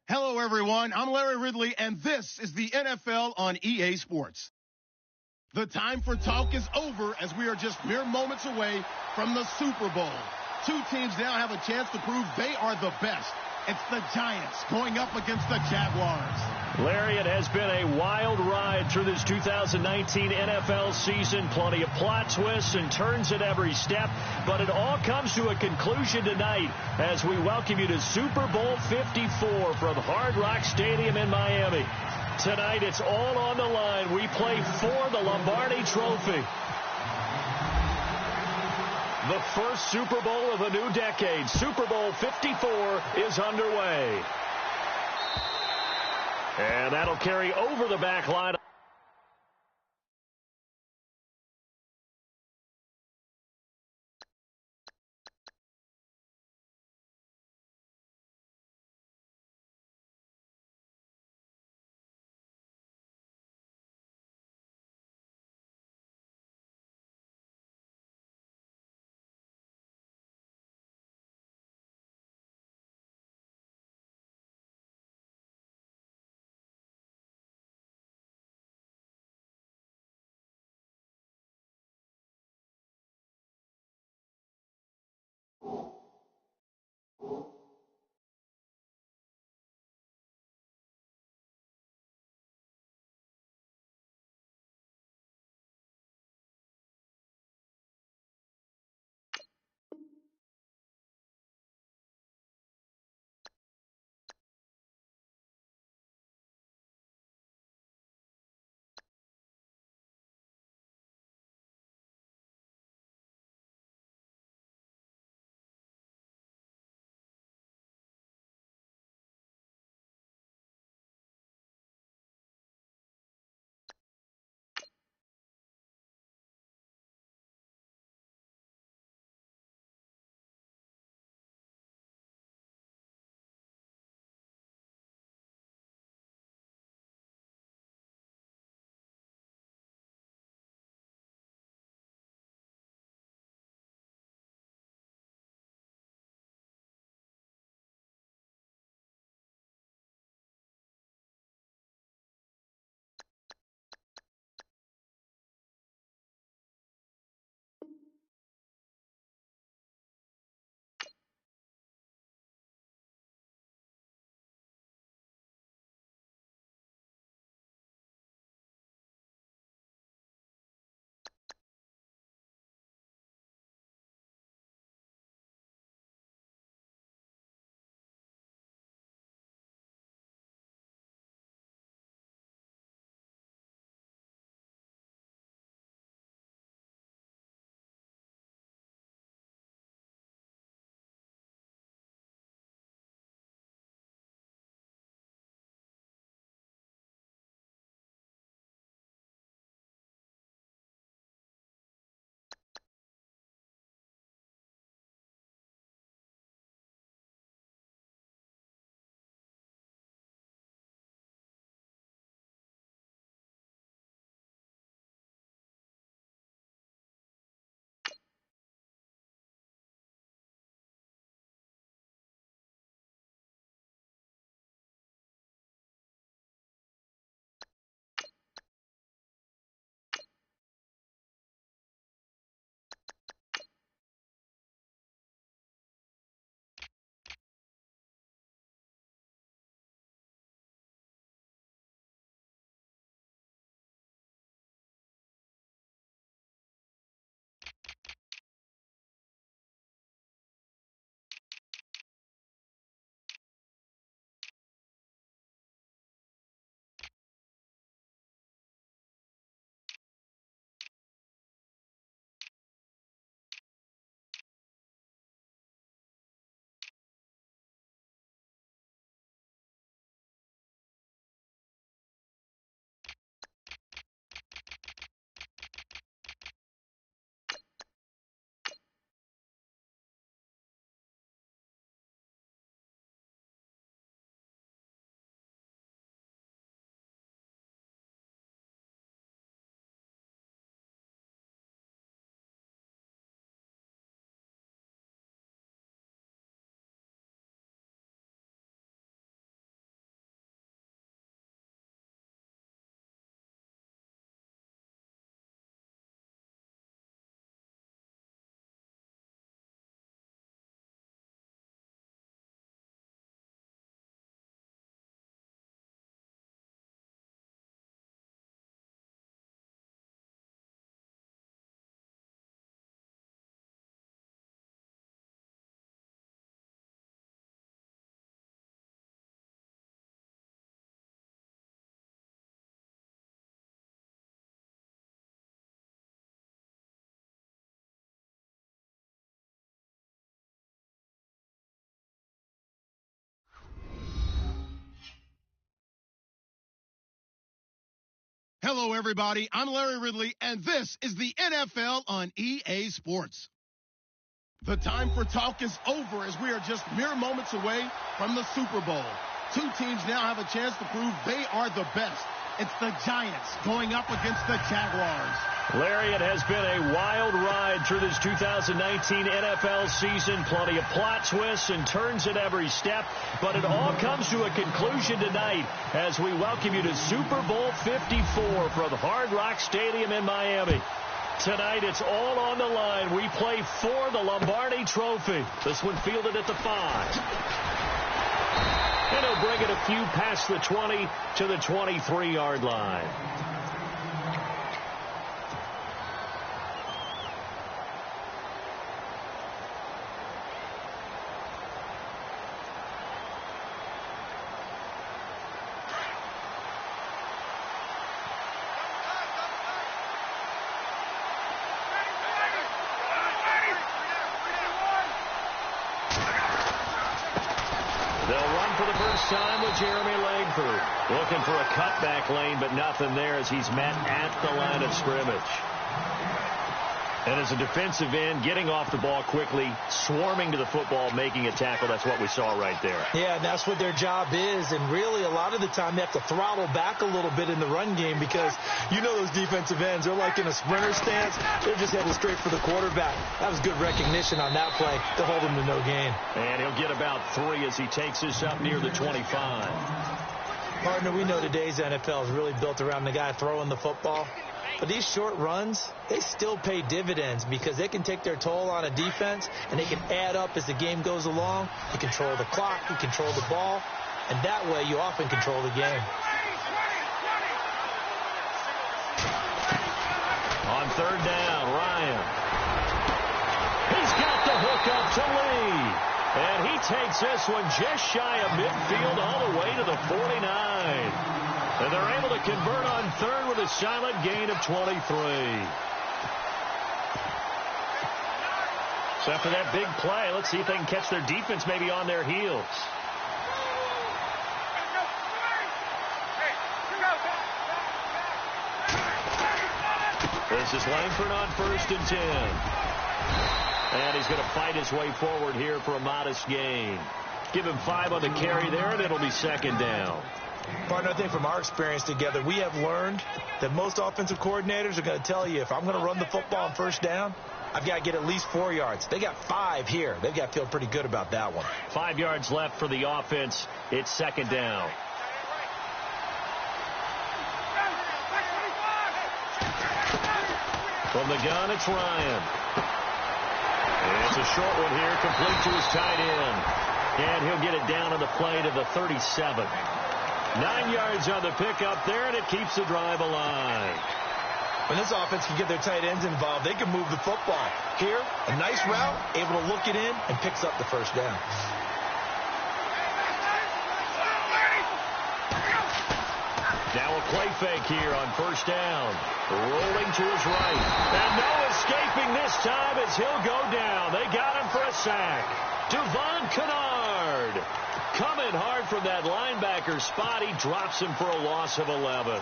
Hello, everyone. I'm Larry Ridley, and this is the NFL on EA Sports. The time for talk is over as we are just mere moments away from the Super Bowl. Two teams now have a chance to prove they are the best. It's the Giants going up against the Jaguars. Larry, it has been a wild ride through this 2019 NFL season. Plenty of plot twists and turns at every step. But it all comes to a conclusion tonight as we welcome you to Super Bowl 54 from Hard Rock Stadium in Miami. Tonight, it's all on the line. We play for the Lombardi Trophy. The first Super Bowl of a new decade, Super Bowl 54, is underway. And that'll carry over the back line. Hello, everybody. I'm Larry Ridley, and this is the NFL on EA Sports. The time for talk is over as we are just mere moments away from the Super Bowl. Two teams now have a chance to prove they are the best. It's the Giants going up against the Jaguars. Larry, it has been a wild ride through this 2019 NFL season. Plenty of plot twists and turns at every step. But it all comes to a conclusion tonight as we welcome you to Super Bowl 54 from Hard Rock Stadium in Miami. Tonight, it's all on the line. We play for the Lombardi Trophy. This one fielded at the 5. And he'll bring it a few past the 20 to the 23-yard line. Time with Jeremy Langford. Looking for a cutback lane, but nothing there as he's met at the line of scrimmage. And as a defensive end, getting off the ball quickly, swarming to the football, making a tackle, that's what we saw right there. Yeah, and that's what their job is. And really, a lot of the time, they have to throttle back a little bit in the run game because you know those defensive ends, they're like in a sprinter stance. They're just headed straight for the quarterback. That was good recognition on that play to hold him to no gain. And he'll get about 3 as he takes this up near the 25. Partner, we know today's NFL is really built around the guy throwing the football. But these short runs, they still pay dividends because they can take their toll on a defense and they can add up as the game goes along. You control the clock, you control the ball, and that way you often control the game. On third down, Ryan. He's got the hook up to Lee. And he takes this one just shy of midfield all the way to the 49. And they're able to convert on third with a solid gain of 23. So after that big play, let's see if they can catch their defense maybe on their heels. This is Langford on 1st and 10. And he's going to fight his way forward here for a modest gain. Give him 5 on the carry there, and it'll be 2nd down. Partner, I think from our experience together, we have learned that most offensive coordinators are going to tell you, if I'm going to run the football on 1st down, I've got to get at least 4 yards. They got 5 here. They've got to feel pretty good about that one. 5 yards left for the offense. It's 2nd down. From the gun, it's Ryan. And it's a short one here, complete to his tight end. And he'll get it down on the play to the 37. 9 yards on the pickup there, and it keeps the drive alive. When this offense can get their tight ends involved, they can move the football. Here, a nice route, able to look it in, and picks up the 1st down. Now a play fake here on 1st down. Rolling to his right. And no escaping this time as he'll go down. They got him for a sack. Devon Kennard coming hard from that linebacker spot. He drops him for a loss of 11.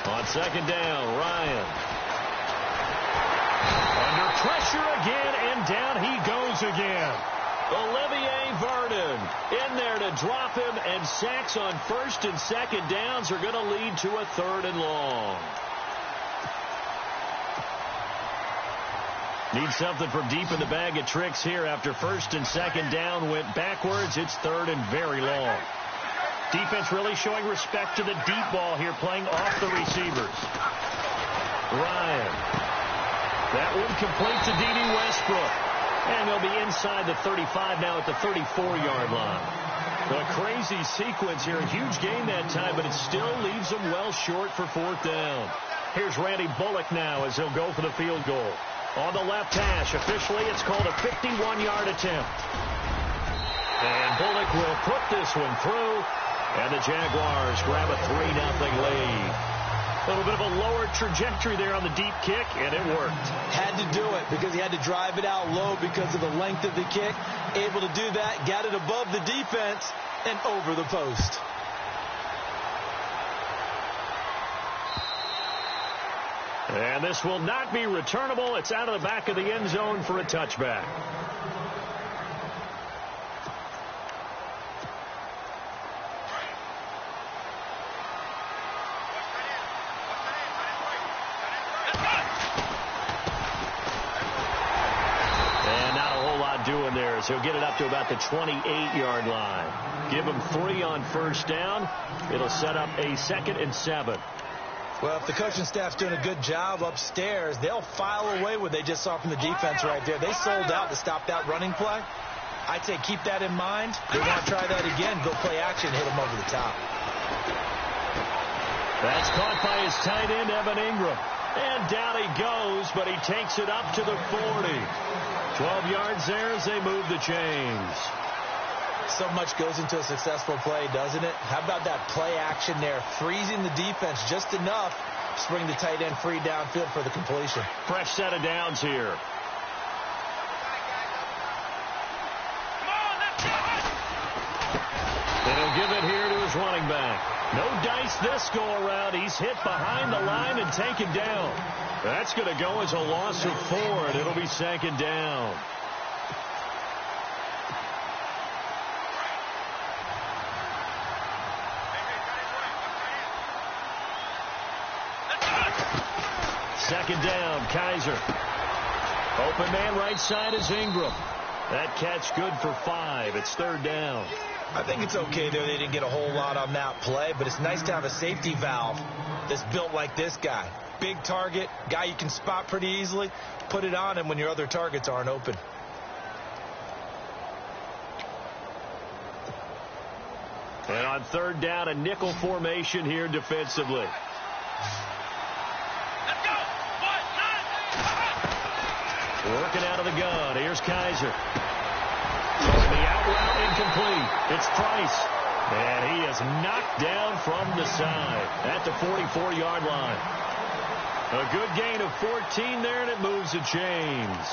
On 2nd down, Ryan. Under pressure again, and down he goes again. Olivier Vernon in there to drop him, and sacks on 1st and 2nd downs are going to lead to a 3rd and long. Need something from deep in the bag of tricks here after 1st and 2nd down went backwards. It's 3rd and very long. Defense really showing respect to the deep ball here, playing off the receivers. Ryan. That one complete to D.D. Westbrook. And they'll be inside the 35 now at the 34-yard line. A crazy sequence here. A huge gain that time, but it still leaves them well short for 4th down. Here's Randy Bullock now as he'll go for the field goal. On the left hash, officially it's called a 51-yard attempt. And Bullock will put this one through. And the Jaguars grab a 3-0 lead. A little bit of a lower trajectory there on the deep kick, and it worked. Had to do it because he had to drive it out low because of the length of the kick. Able to do that, got it above the defense and over the post. And this will not be returnable. It's out of the back of the end zone for a touchback. Doing there is he'll get it up to about the 28-yard line. Give him 3 on first down. It'll set up a 2nd and 7. Well, if the coaching staff's doing a good job upstairs, they'll file away what they just saw from the defense right there. They sold out to stop that running play. I'd say keep that in mind. They want to try that again, go play action, hit him over the top. That's caught by his tight end, Evan Ingram. And down he goes, but he takes it up to the 40. 12 yards there as they move the chains. So much goes into a successful play, doesn't it? How about that play action there? Freezing the defense just enough to bring the tight end free downfield for the completion. Fresh set of downs here. And he'll give it here to his running back. No dice this go-around. He's hit behind the line and taken down. That's going to go as a loss of 4, and it'll be 2nd down. Second down, Kaiser. Open man right side is Ingram. That catch good for 5. It's 3rd down. I think it's okay there. They didn't get a whole lot on that play, but it's nice to have a safety valve that's built like this guy. Big target, guy you can spot pretty easily. Put it on him when your other targets aren't open. And on 3rd down, a nickel formation here defensively. Working out of the gun. Here's Kaiser. Throwing the out route incomplete. It's Price. And he is knocked down from the side at the 44-yard line. A good gain of 14 there, and it moves the chains.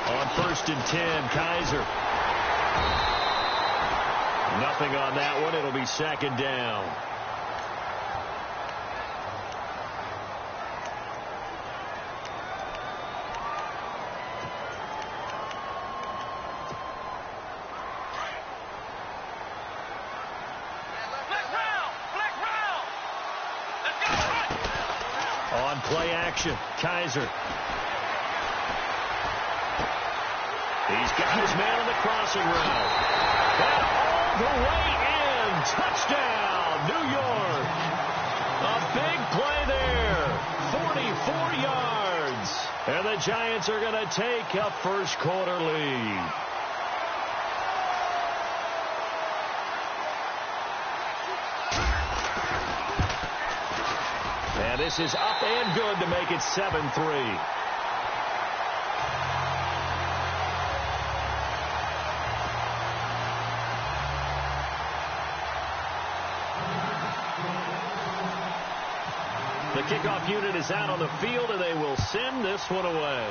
On 1st and 10, Kaiser. Nothing on that one. It'll be 2nd down. On play action, Kaiser. He's got his man on the crossing route. And all the way in. Touchdown, New York. A big play there. 44 yards. And the Giants are going to take a first quarter lead. And this is up and good to make it 7-3. The kickoff unit is out on the field, and they will send this one away.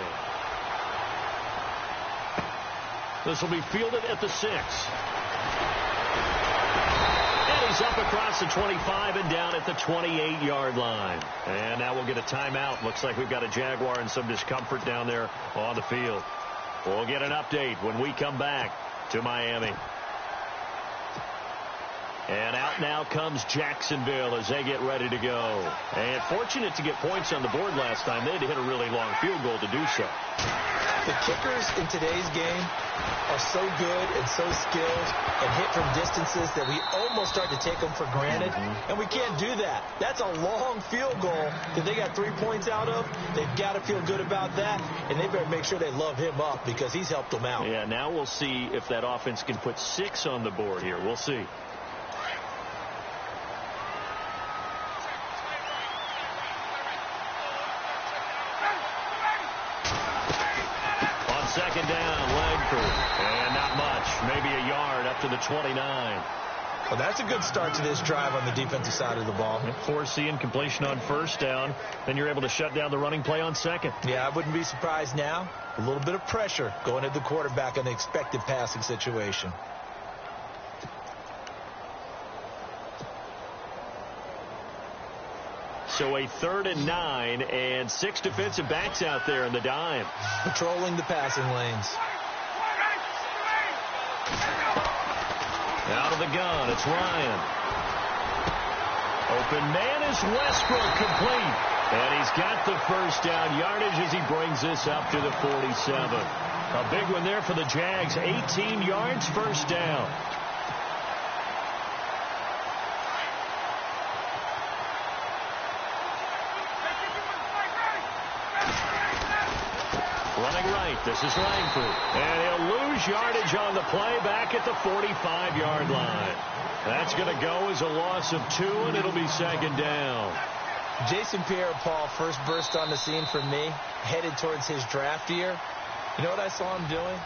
This will be fielded at the 6. And he's up across the 25 and down at the 28-yard line. And now we'll get a timeout. Looks like we've got a Jaguar and some discomfort down there on the field. We'll get an update when we come back to Miami. And out now comes Jacksonville as they get ready to go. And fortunate to get points on the board last time. They had to hit a really long field goal to do so. The kickers in today's game are so good and so skilled and hit from distances that we almost start to take them for granted, and we can't do that. That's a long field goal that they got 3 points out of. They've got to feel good about that, and they better make sure they love him up because he's helped them out. Yeah, now we'll see if that offense can put 6 on the board here. We'll see. Second down, Langford. And not much. Maybe a yard up to the 29. Well, that's a good start to this drive on the defensive side of the ball. Force the incompletion on first down. Then you're able to shut down the running play on second. Yeah, I wouldn't be surprised now. A little bit of pressure going at the quarterback in the expected passing situation. So a 3rd and 9 and 6 defensive backs out there in the dime. Patrolling the passing lanes. Out of the gun, it's Ryan. Open man is Westbrook, complete. And he's got the first down yardage as he brings this up to the 47. A big one there for the Jags. 18 yards, first down. Running right, this is Langford. And he'll lose yardage on the play back at the 45-yard line. That's going to go as a loss of 2, and it'll be second down. Jason Pierre-Paul first burst on the scene for me, headed towards his draft year. You know what I saw him doing?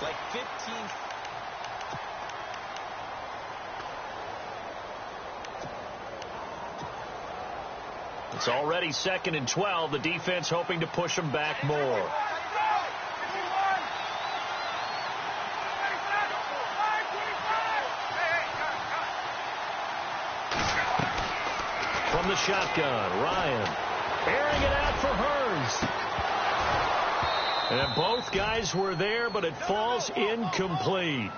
Like 15... It's already 2nd and 12. The defense hoping to push them back more. From the shotgun, Ryan airing it out for Hearns. And both guys were there, but it falls incomplete.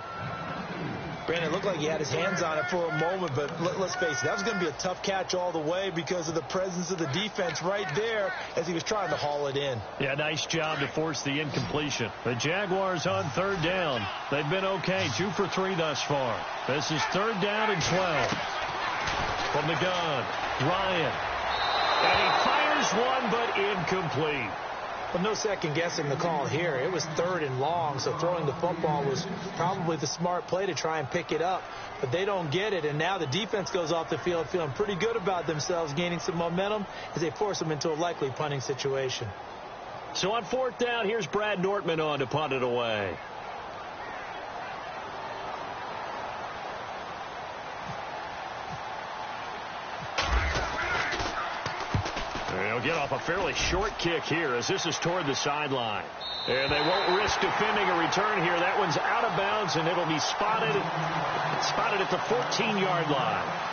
Brandon, it looked like he had his hands on it for a moment, but let's face it, that was going to be a tough catch all the way because of the presence of the defense right there as he was trying to haul it in. Yeah, nice job to force the incompletion. The Jaguars on 3rd down. They've been okay, 2 for 3 thus far. This is 3rd down and 12. From the gun, Ryan. And he fires one, but incomplete. Well, no second guessing the call here. It was 3rd and long, so throwing the football was probably the smart play to try and pick it up. But they don't get it, and now the defense goes off the field feeling pretty good about themselves, gaining some momentum as they force them into a likely punting situation. So on 4th down, here's Brad Nortman on to punt it away. They'll get off a fairly short kick here as this is toward the sideline. And they won't risk defending a return here. That one's out of bounds, and it'll be spotted at the 14-yard line.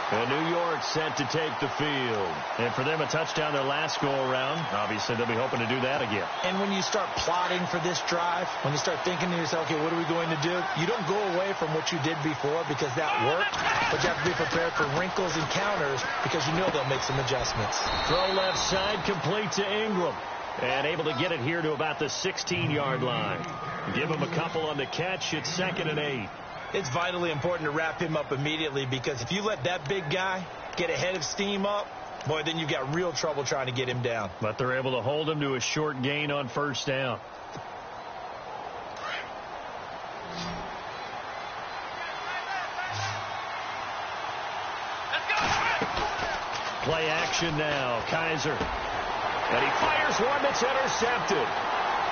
And New York set to take the field. And for them, a touchdown their last go-around. Obviously, they'll be hoping to do that again. And when you start plotting for this drive, when you start thinking to yourself, okay, what are we going to do? You don't go away from what you did before because that worked, but you have to be prepared for wrinkles and counters because you know they'll make some adjustments. Throw left side, complete to Ingram. And able to get it here to about the 16-yard line. Give him a couple on the catch. It's 2nd and 8. It's vitally important to wrap him up immediately because if you let that big guy get ahead of steam up, boy, then you've got real trouble trying to get him down. But they're able to hold him to a short gain on 1st down. Play action now. Kaiser. And he fires one that's intercepted.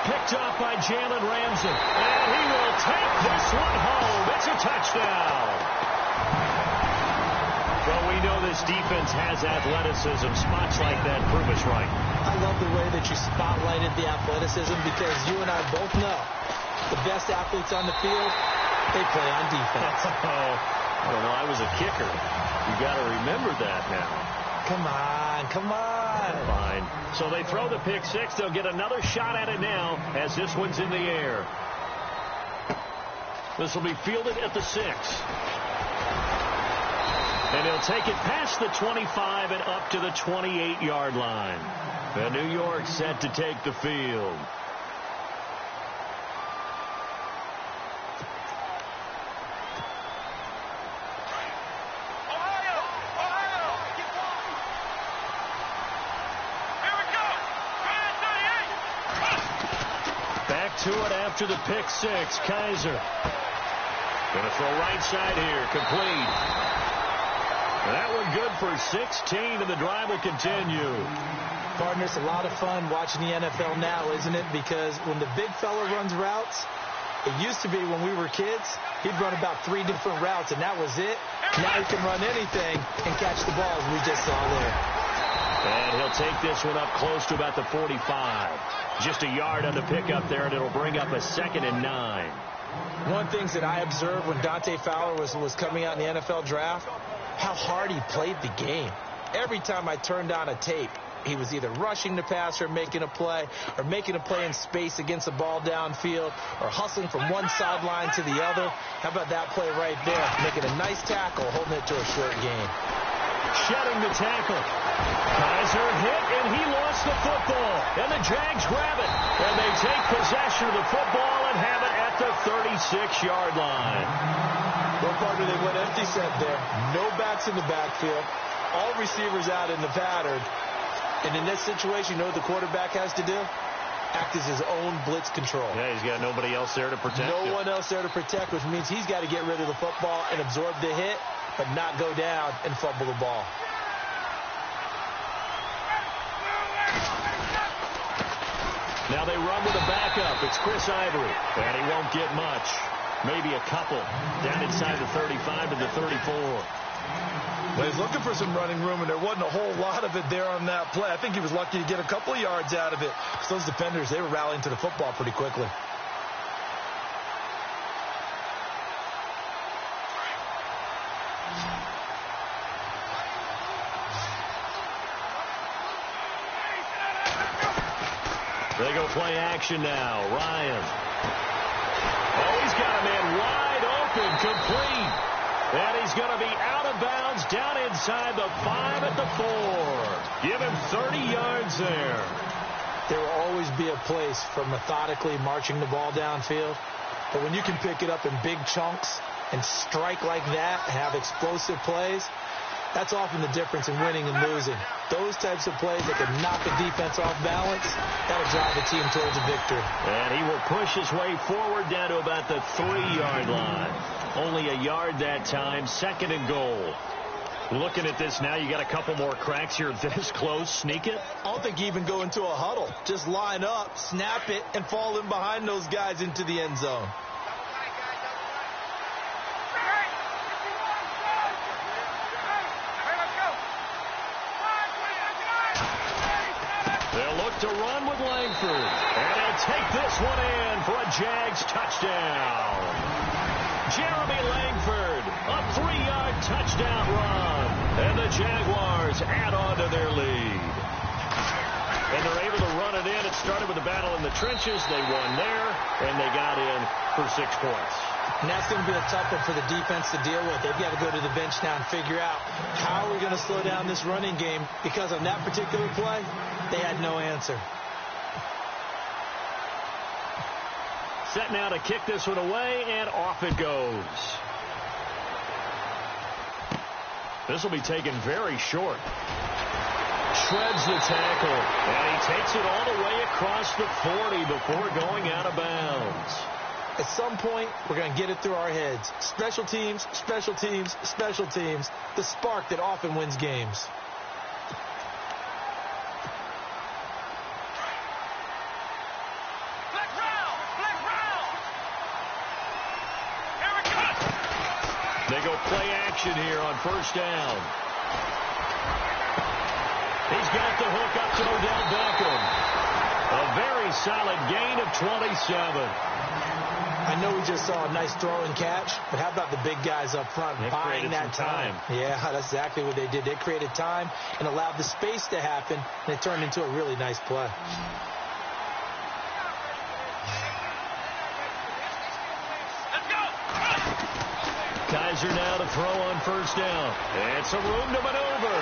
Picked off by Jalen Ramsey. And he will take this one home. It's a touchdown. Well, we know this defense has athleticism. Spots like that prove us right. I love the way that you spotlighted the athleticism because you and I both know the best athletes on the field, they play on defense. I don't know. I was a kicker. You got to remember that now. Come on, come on. Fine. So they throw the pick 6. They'll get another shot at it now as this one's in the air. This will be fielded at the 6. And he'll take it past the 25 and up to the 28-yard line. And New York set to take the field. back to it after the pick six. Kaiser. Going to throw right side here. Complete. That one good for 16, and the drive will continue. Partner, it's a lot of fun watching the NFL now, isn't it? Because when the big fella runs routes, it used to be when we were kids, he'd run about 3 different routes, and that was it. Now he can run anything and catch the ball, as we just saw there. And he'll take this one up close to about the 45. Just a yard on the pickup there, and it'll bring up a 2nd and 9. One of the things that I observed when Dante Fowler was coming out in the NFL draft, how hard he played the game. Every time I turned on a tape, he was either rushing the passer, making a play, or making a play in space against the ball downfield, or hustling from one sideline to the other. How about that play right there? Making a nice tackle, holding it to a short gain. Shedding the tackle. Kaiser hit, and he lost the football. And the Jags grab it. And they take possession of the football and have it at the 36-yard line. Well, partner, they went empty set there. No backs in the backfield. All receivers out in the pattern. And in this situation, you know what the quarterback has to do? Act as his own blitz control. Yeah, he's got nobody else there to protect him. No one else there to protect, which means he's got to get rid of the football and absorb the hit, but not go down and fumble the ball. Now they run with a backup. It's Chris Ivory. And he won't get much. Maybe a couple. Down inside the 35 to the 34. But he's looking for some running room, and there wasn't a whole lot of it there on that play. I think he was lucky to get a couple of yards out of it. Because those defenders, they were rallying to the football pretty quickly. They go play action now. Ryan. Oh, he's got a man wide open, complete. And he's going to be out of bounds down inside the 5 at the 4. Give him 30 yards there. There will always be a place for methodically marching the ball downfield. But when you can pick it up in big chunks and strike like that, have explosive plays, that's often the difference in winning and losing. Those types of plays that can knock a defense off balance, that'll drive the team towards a victory. And he will push his way forward down to about the 3-yard line. Only a yard that time, 2nd and goal. Looking at this now, you got a couple more cracks here this close. Sneak it? I don't think you even go into a huddle. Just line up, snap it, and fall in behind those guys into the end zone. They'll look to run with Langford. And they'll take this one in for a Jags touchdown. Jeremy Langford, a 3-yard touchdown run. And the Jaguars add on to their lead. And they're able to run it in. It started with a battle in the trenches. They won there, and they got in for 6 points. And that's going to be a tough one for the defense to deal with. They've got to go to the bench now and figure out how are we going to slow down this running game, because on that particular play, they had no answer. Set now to kick this one away, and off it goes. This will be taken very short. Shreds the tackle, and he takes it all the way across the 40 before going out of bounds. At some point, we're going to get it through our heads. Special teams, special teams, special teams. The spark that often wins games. They go play action here on 1st down. He's got the hook up to Odell Beckham. A very solid gain of 27. I know we just saw a nice throw and catch, but how about the big guys up front buying that time? Yeah, that's exactly what they did. They created time and allowed the space to happen, and it turned into a really nice play. Kaiser now to throw on 1st down. And some room to maneuver.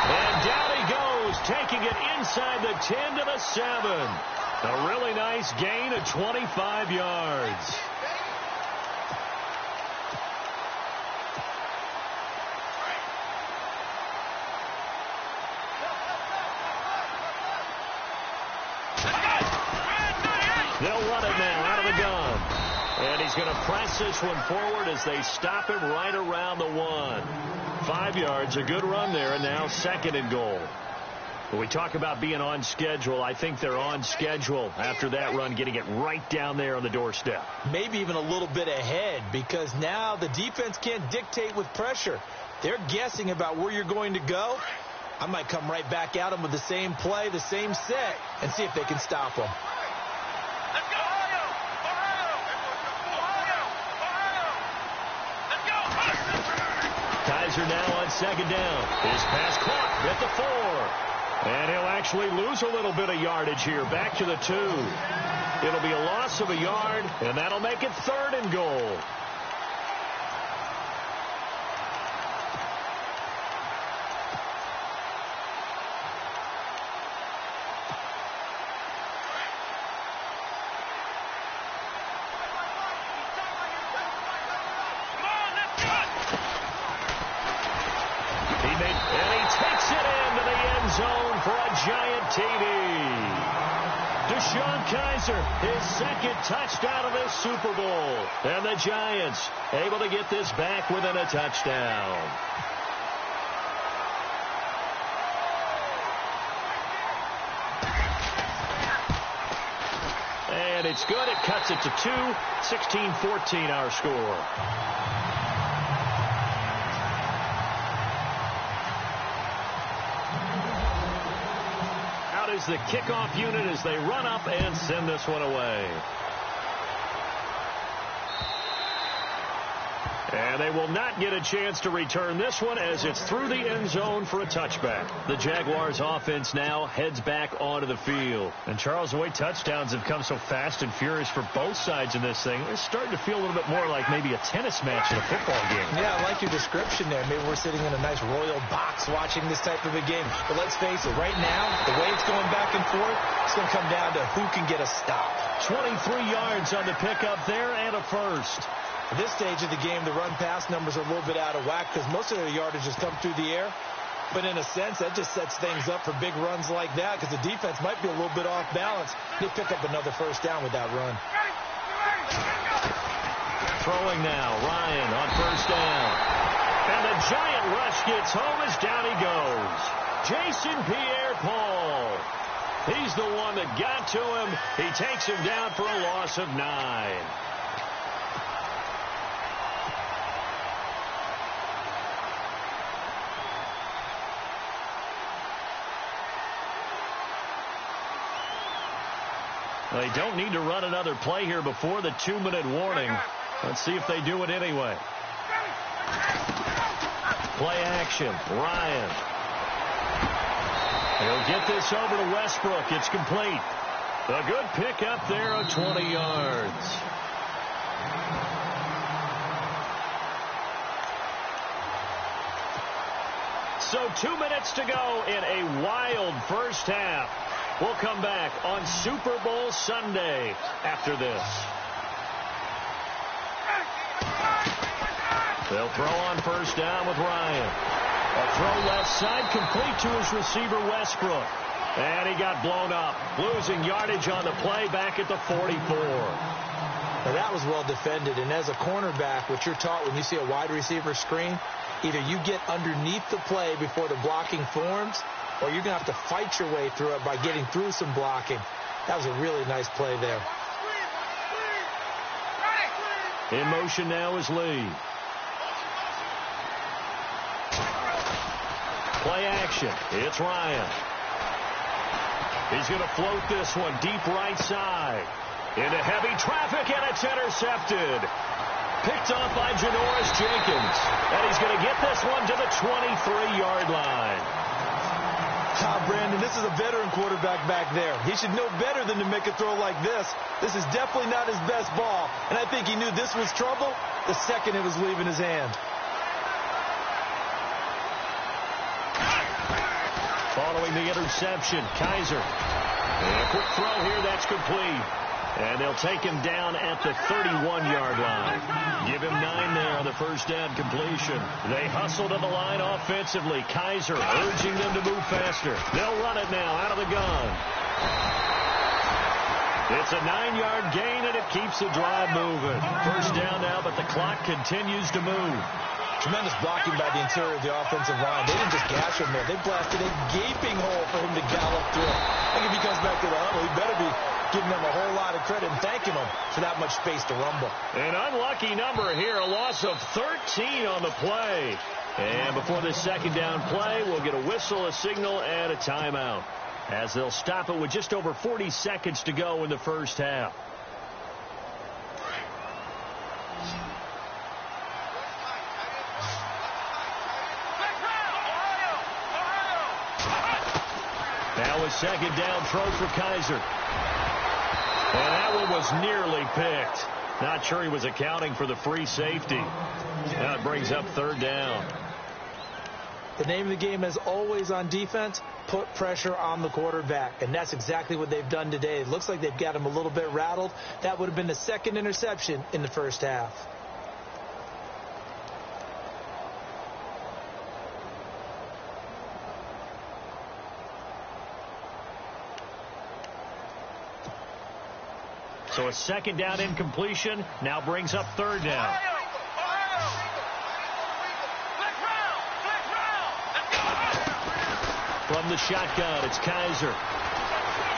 And down he goes, taking it inside the 10 to the 7. A really nice gain of 25 yards. They'll run it now out of the gun. And he's going to press this one forward as they stop him right around the 1. 5 yards, a good run there, and now 2nd and goal. When we talk about being on schedule, I think they're on schedule after that run, getting it right down there on the doorstep. Maybe even a little bit ahead, because now the defense can't dictate with pressure. They're guessing about where you're going to go. I might come right back at them with the same play, the same set, and see if they can stop them. Kaiser now on 2nd down. His pass caught at the 4. And he'll actually lose a little bit of yardage here. Back to the 2. It'll be a loss of a yard, and that'll make it 3rd and goal. Kaiser, his 2nd touchdown of this Super Bowl. And the Giants able to get this back within a touchdown. And it's good. It cuts it to 2. 16-14 our score. Is the kickoff unit as they run up and send this one away. And they will not get a chance to return this one as it's through the end zone for a touchback. The Jaguars offense now heads back onto the field. And Charles, the way touchdowns have come so fast and furious for both sides in this thing, it's starting to feel a little bit more like maybe a tennis match in a football game. Yeah, I like your description there. Maybe we're sitting in a nice royal box watching this type of a game. But let's face it, right now, the way it's going back and forth, it's going to come down to who can get a stop. 23 yards on the pickup there and a 1st. At this stage of the game, the run-pass numbers are a little bit out of whack because most of their yardage has come through the air. But in a sense, that just sets things up for big runs like that because the defense might be a little bit off balance. They pick up another 1st down with that run. Throwing now, Ryan on 1st down. And the giant rush gets home as down he goes. Jason Pierre-Paul. He's the one that got to him. He takes him down for a loss of 9. They don't need to run another play here before the 2-minute warning. Let's see if they do it anyway. Play action. Ryan. He'll get this over to Westbrook. It's complete. A good pickup there of 20 yards. So 2 minutes to go in a wild first half. We'll come back on Super Bowl Sunday after this. They'll throw on 1st down with Ryan. A throw left side complete to his receiver Westbrook. And he got blown up, losing yardage on the play back at the 44. Now that was well defended. And as a cornerback, what you're taught when you see a wide receiver screen, either you get underneath the play before the blocking forms, or you're going to have to fight your way through it by getting through some blocking. That was a really nice play there. In motion now is Lee. Play action. It's Ryan. He's going to float this one deep right side. Into heavy traffic, and it's intercepted. Picked off by Janoris Jenkins. And he's going to get this one to the 23-yard line. Brandon, this is a veteran quarterback back there. He should know better than to make a throw like this. This is definitely not his best ball. And I think he knew this was trouble the second it was leaving his hand. Following the interception, Kaiser. And a quick throw here, that's complete. And they'll take him down at the 31-yard line. Give him 9 there on the first down completion. They hustle to the line offensively. Kaiser urging them to move faster. They'll run it now out of the gun. It's It's a 9-yard gain, and it keeps the drive moving. First down now, but the clock continues to move. Tremendous blocking by the interior of the offensive line. They didn't just gash him there. They blasted a gaping hole for him to gallop through. I think if he comes back to the huddle, he better be giving them a whole lot of credit and thanking them for that much space to rumble. An unlucky number here, a loss of 13 on the play. And before this second down play, we'll get a whistle, a signal, and a timeout, as they'll stop it with just over 40 seconds to go in the first half. Now a second down throw for Kaiser. And that one was nearly picked. Not sure he was accounting for the free safety. Now it brings up third down. The name of the game, as always on defense, put pressure on the quarterback. And that's exactly what they've done today. It looks like they've got him a little bit rattled. That would have been the second interception in the first half. So a second down incompletion now brings up third down. From the shotgun, it's Kaiser.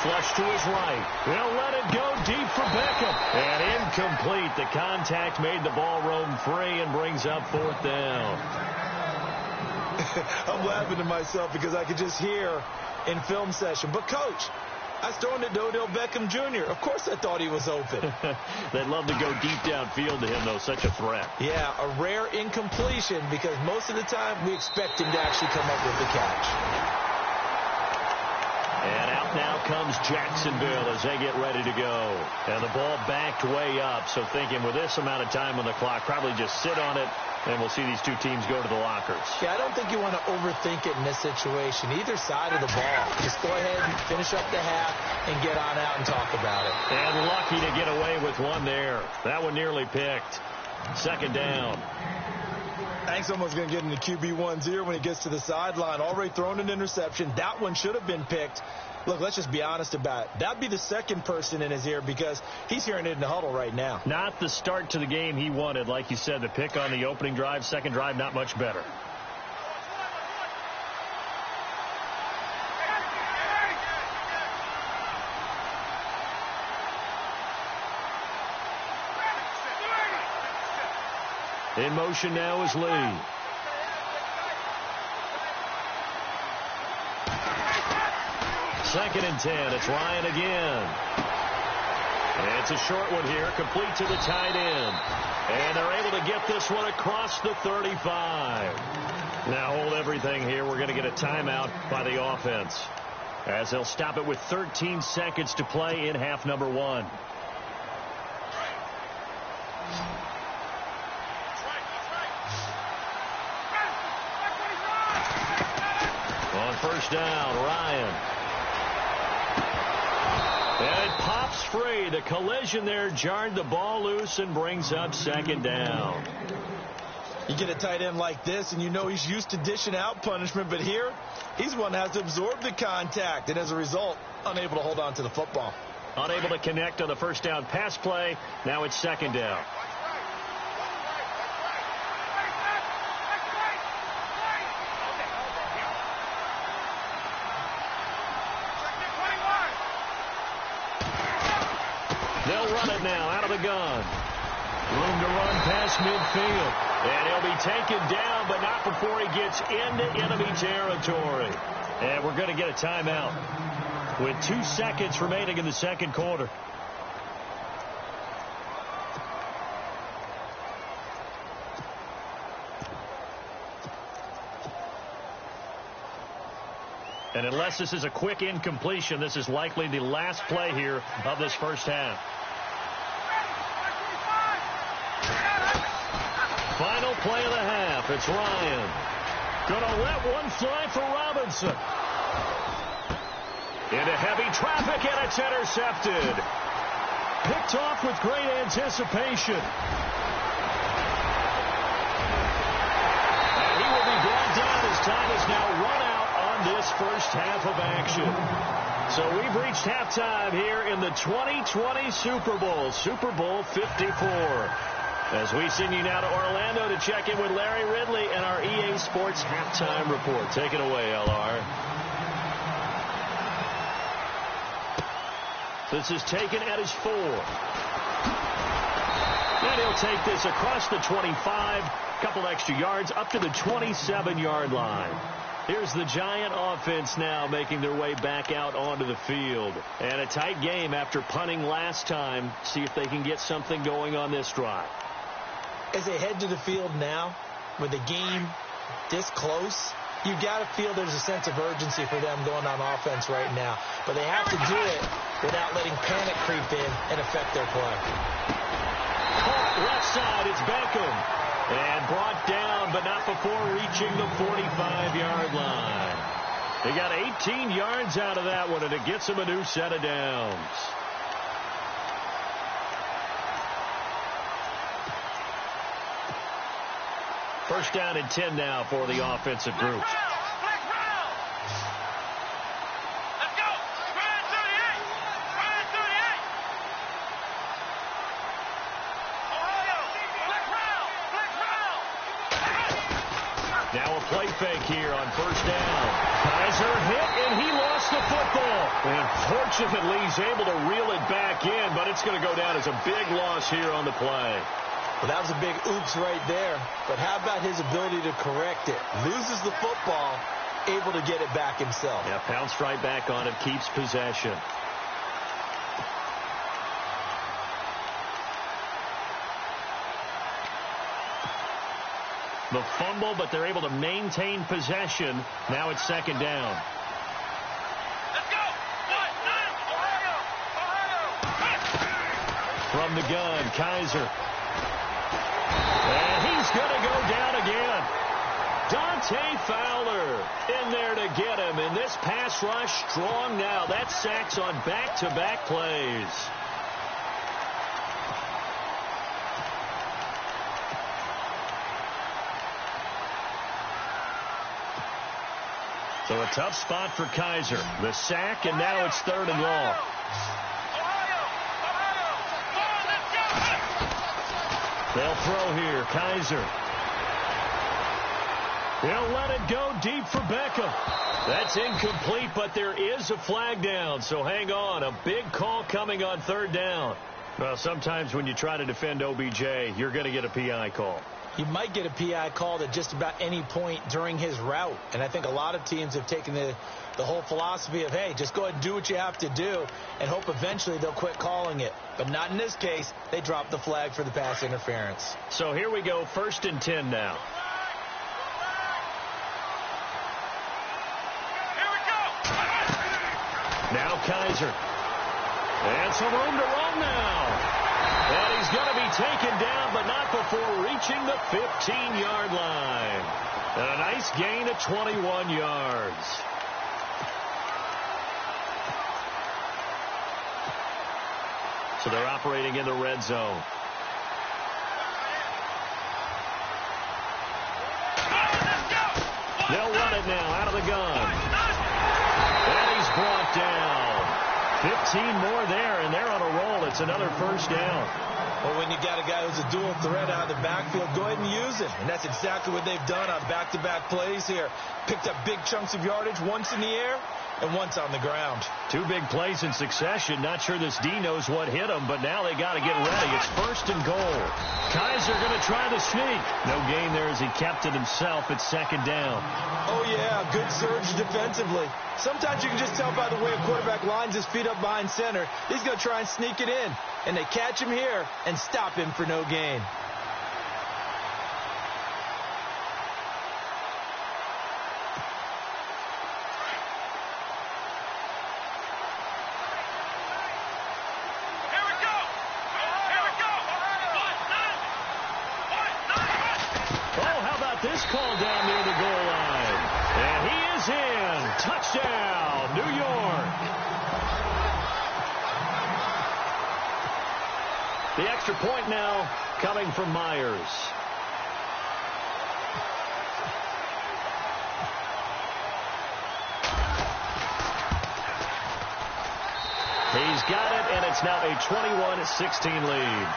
Flush to his right. He'll let it go deep for Beckham. And incomplete. The contact made the ball roam free and brings up fourth down. I'm laughing to myself because I could just hear in film session. But, Coach, I was throwing it to Odell Beckham Jr. Of course I thought he was open. They'd love to go deep downfield to him, though. Such a threat. Yeah, a rare incompletion because most of the time we expect him to actually come up with the catch. And out now comes Jacksonville as they get ready to go. And the ball backed way up, so thinking with this amount of time on the clock, probably just sit on it, and we'll see these two teams go to the lockers. Yeah, I don't think you want to overthink it in this situation. Either side of the ball. Just go ahead and finish up the half and get on out and talk about it. And lucky to get away with one there. That one nearly picked. Second down. Hank's almost going to get into QB1-0 when he gets to the sideline. Already thrown an interception. That one should have been picked. Look, let's just be honest about it. That'd be the second person in his ear because he's hearing it in the huddle right now. Not the start to the game he wanted. Like you said, the pick on the opening drive, second drive, not much better. In motion now is Lee. Second and 10. It's Ryan again. And it's a short one here, complete to the tight end. And they're able to get this one across the 35. Now hold everything here. We're going to get a timeout by the offense, as they'll stop it with 13 seconds to play in half number one. On first down, Ryan. And it pops free. The collision there jarred the ball loose and brings up second down. You get a tight end like this, and you know he's used to dishing out punishment, but here, he's one that has to absorb the contact, and as a result, unable to hold on to the football. Unable to connect on the first down pass play. Now it's second down. They'll run it now out of the gun. Room to run past midfield. And he'll be taken down, but not before he gets into enemy territory. And we're going to get a timeout with 2 seconds remaining in the second quarter. And unless this is a quick incompletion, this is likely the last play here of this first half. Final play of the half. It's Ryan. Gonna let one fly for Robinson. Into heavy traffic, and it's intercepted. Picked off with great anticipation. And he will be brought down as time is now run out on this first half of action. So we've reached halftime here in the 2020 Super Bowl, Super Bowl 54. As we send you now to Orlando to check in with Larry Ridley and our EA Sports Halftime Report. Take it away, LR. This is taken at his 4. And he'll take this across the 25, couple extra yards, up to the 27-yard line. Here's the Giant offense now making their way back out onto the field. And a tight game after punting last time. See if they can get something going on this drive. As they head to the field now, with the game this close, you've got to feel there's a sense of urgency for them going on offense right now. But they have to do it without letting panic creep in and affect their play. Left side, it's Beckham. And brought down, but not before reaching the 45-yard line. They got 18 yards out of that one, and it gets them a new set of downs. First down and 10 now for the offensive group. Now a play fake here on first down. Kaiser hit, and he lost the football. And fortunately, he's able to reel it back in, but it's going to go down as a big loss here on the play. Well, that was a big oops right there. But how about his ability to correct it? Loses the football, able to get it back himself. Yeah, pounced right back on it, keeps possession. The fumble, but they're able to maintain possession. Now it's second down. Let's go! Ohio! From the gun, Kaiser. And he's going to go down again. Dante Fowler in there to get him. And this pass rush strong now. That's sacks on back-to-back plays. So a tough spot for Kaiser. The sack, and now it's third and long. They'll throw here. Kaiser. He'll let it go deep for Beckham. That's incomplete, but there is a flag down, so hang on. A big call coming on third down. Well, sometimes when you try to defend OBJ, you're going to get a PI call. You might get a PI called at just about any point during his route. And I think a lot of teams have taken the whole philosophy of, hey, just go ahead and do what you have to do and hope eventually they'll quit calling it. But not in this case. They dropped the flag for the pass interference. So here we go, first and 10 now. Here we go! Now Kaiser. And some room to run now. And he's going to be taken down, but not before reaching the 15-yard line. And a nice gain of 21 yards. So they're operating in the red zone. They'll run it now out of the gun. And he's brought down. 15 more there, and they're on a roll. It's another first down. Well, when you got a guy who's a dual threat out of the backfield, go ahead and use it. And that's exactly what they've done on back-to-back plays here. Picked up big chunks of yardage, once in the air and once on the ground. Two big plays in succession. Not sure this D knows what hit him, but now they got to get ready. It's first and goal. Kaiser going to try the sneak. No gain there as he kept it himself. It's second down. Oh, yeah, good surge defensively. Sometimes you can just tell by the way a quarterback lines his feet up behind center. He's going to try and sneak it in. And they catch him here and stop him for no gain. This call down near the goal line. And he is in. Touchdown, New York. The extra point now coming from Myers. He's got it, and it's now a 21-16 lead.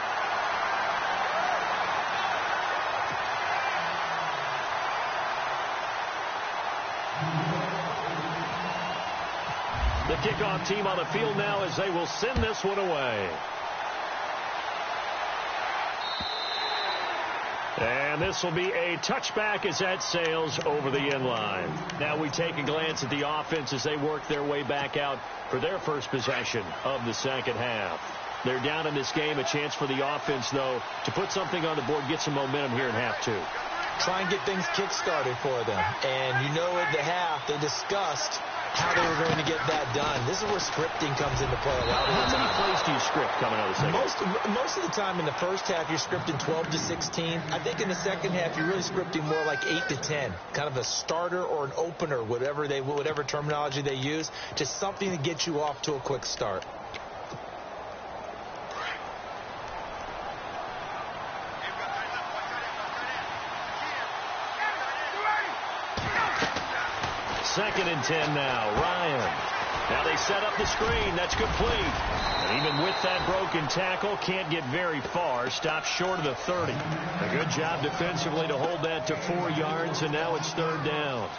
The kickoff team on the field now as they will send this one away. And this will be a touchback as that sails over the end line. Now we take a glance at the offense as they work their way back out for their first possession of the second half. They're down in this game. A chance for the offense, though, to put something on the board, get some momentum here in half two. Try and get things kick-started for them. And you know at the half they discussed how they were going to get that done. This is where scripting comes into play a lot of the time. How many plays do you script coming out of the second half? Most of the time in the first half, you're scripting 12 to 16. I think in the second half, you're really scripting more like 8 to 10. Kind of a starter or an opener, whatever terminology they use. Just something to get you off to a quick start. Second and 10 now. Ryan. Now they set up the screen. That's complete. And even with that broken tackle, can't get very far. Stops short of the 30. A good job defensively to hold that to 4 yards, and now it's third down.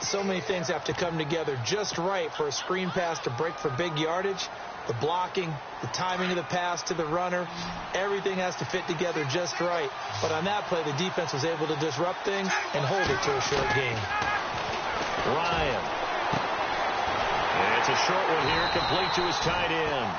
So many things have to come together just right for a screen pass to break for big yardage. The blocking, the timing of the pass to the runner, everything has to fit together just right. But on that play, the defense was able to disrupt things and hold it to a short game. Ryan. And it's a short one here, complete to his tight end.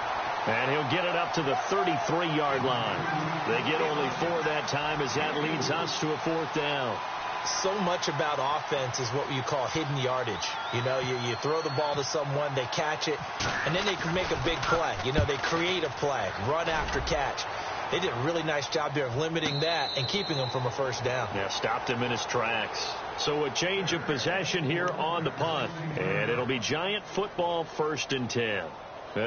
And he'll get it up to the 33-yard line. They get only 4 that time as that leads us to a fourth down. So much about offense is what you call hidden yardage. You know, you throw the ball to someone, they catch it, and then they can make a big play. You know, they create a play, run after catch. They did a really nice job there of limiting that and keeping him from a first down. Yeah, stopped him in his tracks. So a change of possession here on the punt. And it'll be Giant football, 1st and 10.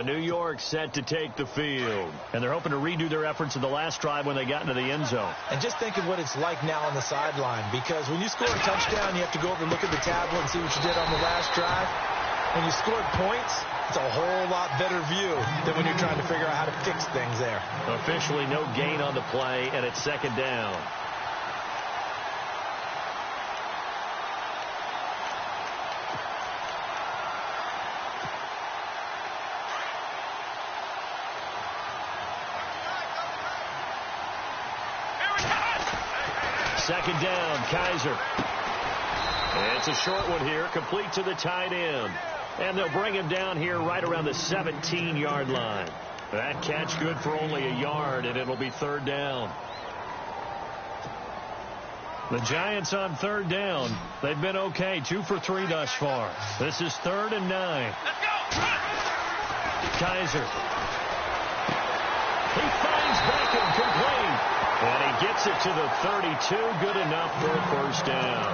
New York set to take the field. And they're hoping to redo their efforts in the last drive when they got into the end zone. And just think of what it's like now on the sideline. Because when you score a touchdown, you have to go over and look at the tablet and see what you did on the last drive. When you scored points, it's a whole lot better view than when you're trying to figure out how to fix things there. Officially no gain on the play, and it's second down. Second down, Kaiser. It's a short one here, complete to the tight end. And they'll bring him down here right around the 17-yard line. That catch good for only a yard, and it'll be third down. The Giants on third down. They've been okay, 2 for 3 thus far. This is 3rd and 9. Let's go. Kaiser. He finds Beckham complete. And he gets it to the 32. Good enough for a first down.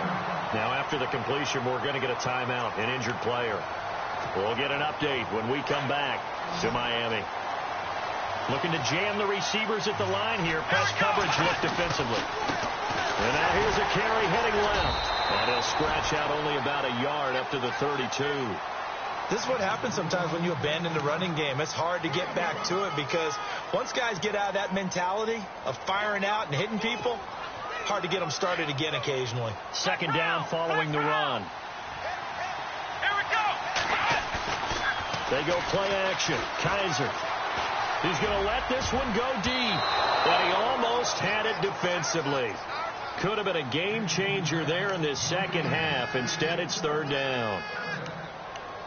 Now after the completion, we're going to get a timeout, an injured player. We'll get an update when we come back to Miami. Looking to jam the receivers at the line here. Press coverage look defensively. And now here's a carry heading left. And he'll scratch out only about a yard up to the 32. This is what happens sometimes when you abandon the running game. It's hard to get back to it because once guys get out of that mentality of firing out and hitting people, hard to get them started again occasionally. Second down following the run. Here we go. They go play action. Kaiser. He's going to let this one go deep. But he almost had it defensively. Could have been a game changer there in this second half. Instead, it's third down.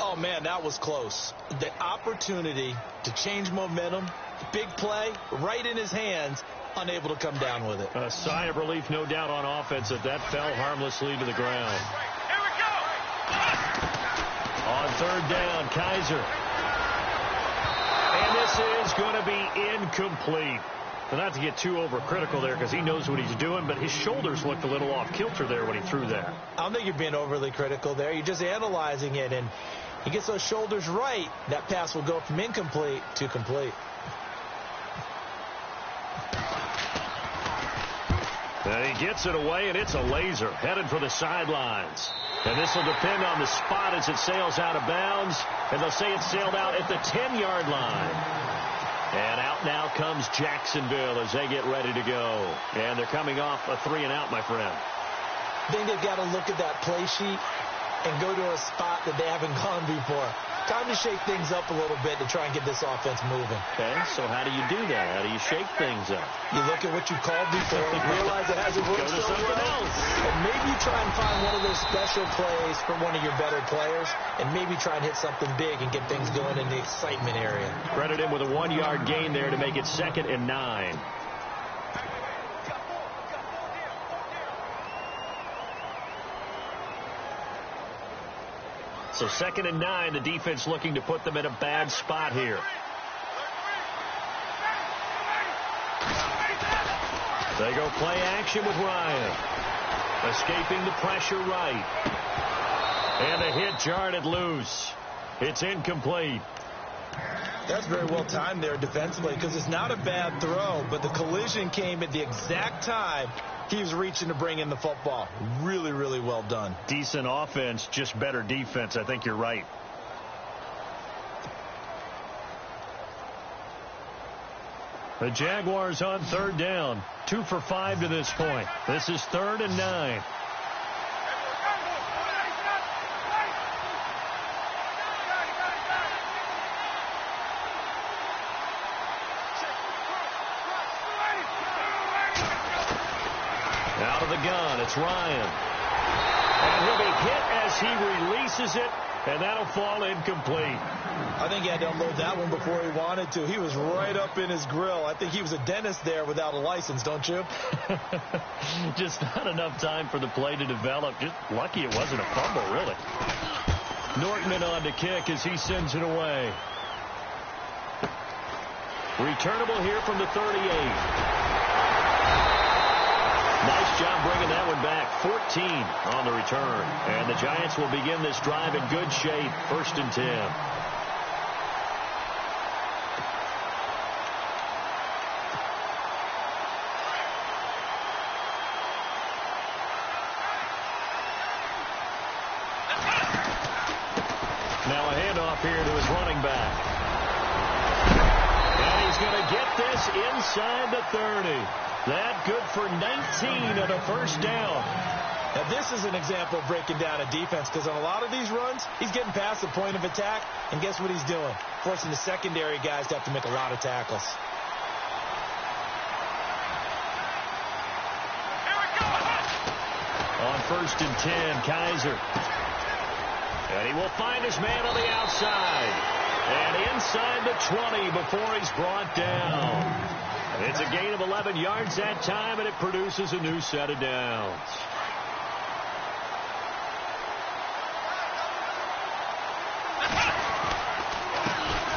Oh, man, that was close. The opportunity to change momentum, big play, right in his hands, unable to come down with it. A sigh of relief, no doubt, on offense that fell harmlessly to the ground. Here we go. On third down, Kaiser. And this is going to be incomplete. Well, not to get too overcritical there because he knows what he's doing, but his shoulders looked a little off kilter there when he threw that. I don't think you're being overly critical there. You're just analyzing it, and he gets those shoulders right, that pass will go from incomplete to complete. And he gets it away, and it's a laser headed for the sidelines. And this will depend on the spot as it sails out of bounds. And they'll say it sailed out at the 10-yard line. And out now comes Jacksonville as they get ready to go. And they're coming off a 3-and-out, my friend. I think they've got to look at that play sheet and go to a spot that they haven't gone before. Time to shake things up a little bit to try and get this offense moving. Okay, so how do you do that? How do you shake things up? You look at what you called before and realize it hasn't worked so well. And maybe you try and find one of those special plays for one of your better players and maybe try and hit something big and get things going in the excitement area. Credit him with a 1-yard gain there to make it 2nd and 9. So 2nd and 9, the defense looking to put them in a bad spot here. They go play action with Ryan. Escaping the pressure right. And a hit jarred loose. It's incomplete. That's very well timed there defensively because it's not a bad throw, but the collision came at the exact time he was reaching to bring in the football. Really, really well done. Decent offense, just better defense. I think you're right. The Jaguars on 3rd down. 2 for 5 to this point. This is 3rd and 9. Out of the gun, it's Ryan. And he'll be hit as he releases it, and that'll fall incomplete. I think he had to unload that one before he wanted to. He was right up in his grill. I think he was a dentist there without a license, don't you? Just not enough time for the play to develop. Just lucky it wasn't a fumble, really. Nortman on to kick as he sends it away. Returnable here from the 38. Nice job bringing that one back. 14 on the return. And the Giants will begin this drive in good shape. 1st and 10. Now a handoff here to his running back. And he's going to get this inside the 30. That good for 19 and a 1st down. Now this is an example of breaking down a defense because on a lot of these runs, he's getting past the point of attack, and guess what he's doing? Forcing the secondary guys to have to make a lot of tackles. On 1st and 10, Kaiser. And he will find his man on the outside. And inside the 20 before he's brought down. It's a gain of 11 yards that time, and it produces a new set of downs.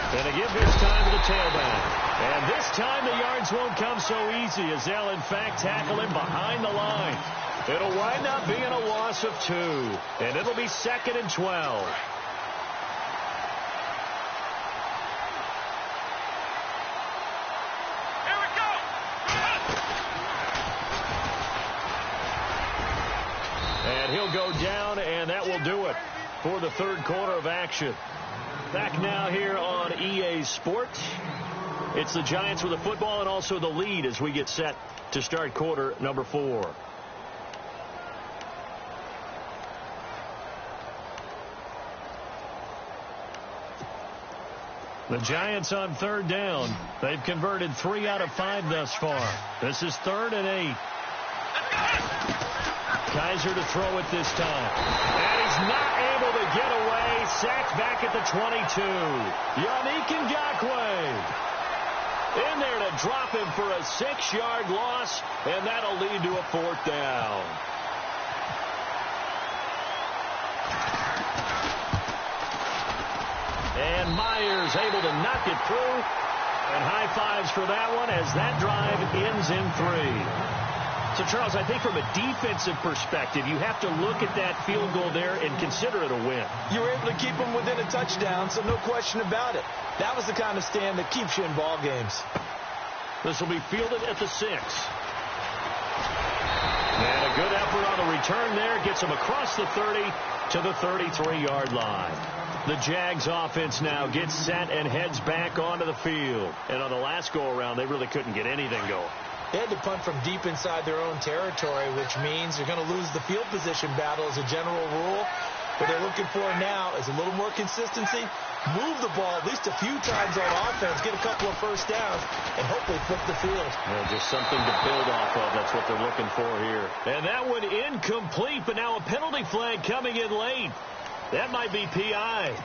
And they give this time to the tailback. And this time the yards won't come so easy as they'll, in fact, tackle him behind the line. It'll wind up being a loss of 2, and it'll be 2nd and 12. And he'll go down, and that will do it for the 3rd quarter of action. Back now here on EA Sports. It's the Giants with the football and also the lead as we get set to start quarter number 4. The Giants on 3rd down. They've converted 3 out of 5 thus far. This is 3rd and 8. Kaiser to throw it this time. And he's not able to get away. Sacked back at the 22. Yannick Ngakoue in there to drop him for a 6-yard loss, and that'll lead to a 4th down. And Myers able to knock it through. And high fives for that one as that drive ends in 3. So, Charles, I think from a defensive perspective, you have to look at that field goal there and consider it a win. You were able to keep them within a touchdown, so no question about it. That was the kind of stand that keeps you in ball games. This will be fielded at the 6. And a Good effort on the return there. Gets him across the 30 to the 33-yard line. The Jags offense now gets set and heads back onto the field. And on the last go-around, they really couldn't get anything going. They had to punt from deep inside their own territory, which means you're going to lose the field position battle as a general rule. What they're looking for now is a little more consistency, move the ball at least a few times on offense, get a couple of first downs, and hopefully flip the field. Yeah, just something to build off of. That's what they're looking for here. And that one incomplete, but now a penalty flag coming in late. That might be PI.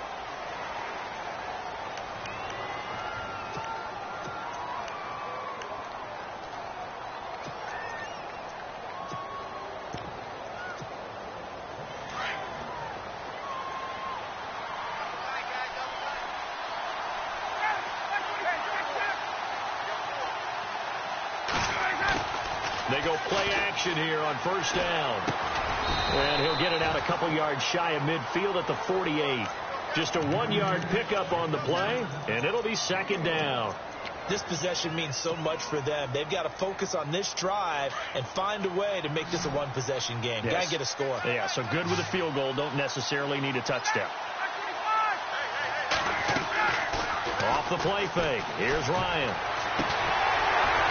They go play action here on first down. And he'll get it out a couple yards shy of midfield at the 48. Just a 1-yard pickup on the play, and it'll be second down. This possession means so much for them. They've got to focus on this drive and find a way to make this a one-possession game. Yes. Got to get a score. Yeah, so good with a field goal. Don't necessarily need a touchdown. Off the play fake. Here's Ryan.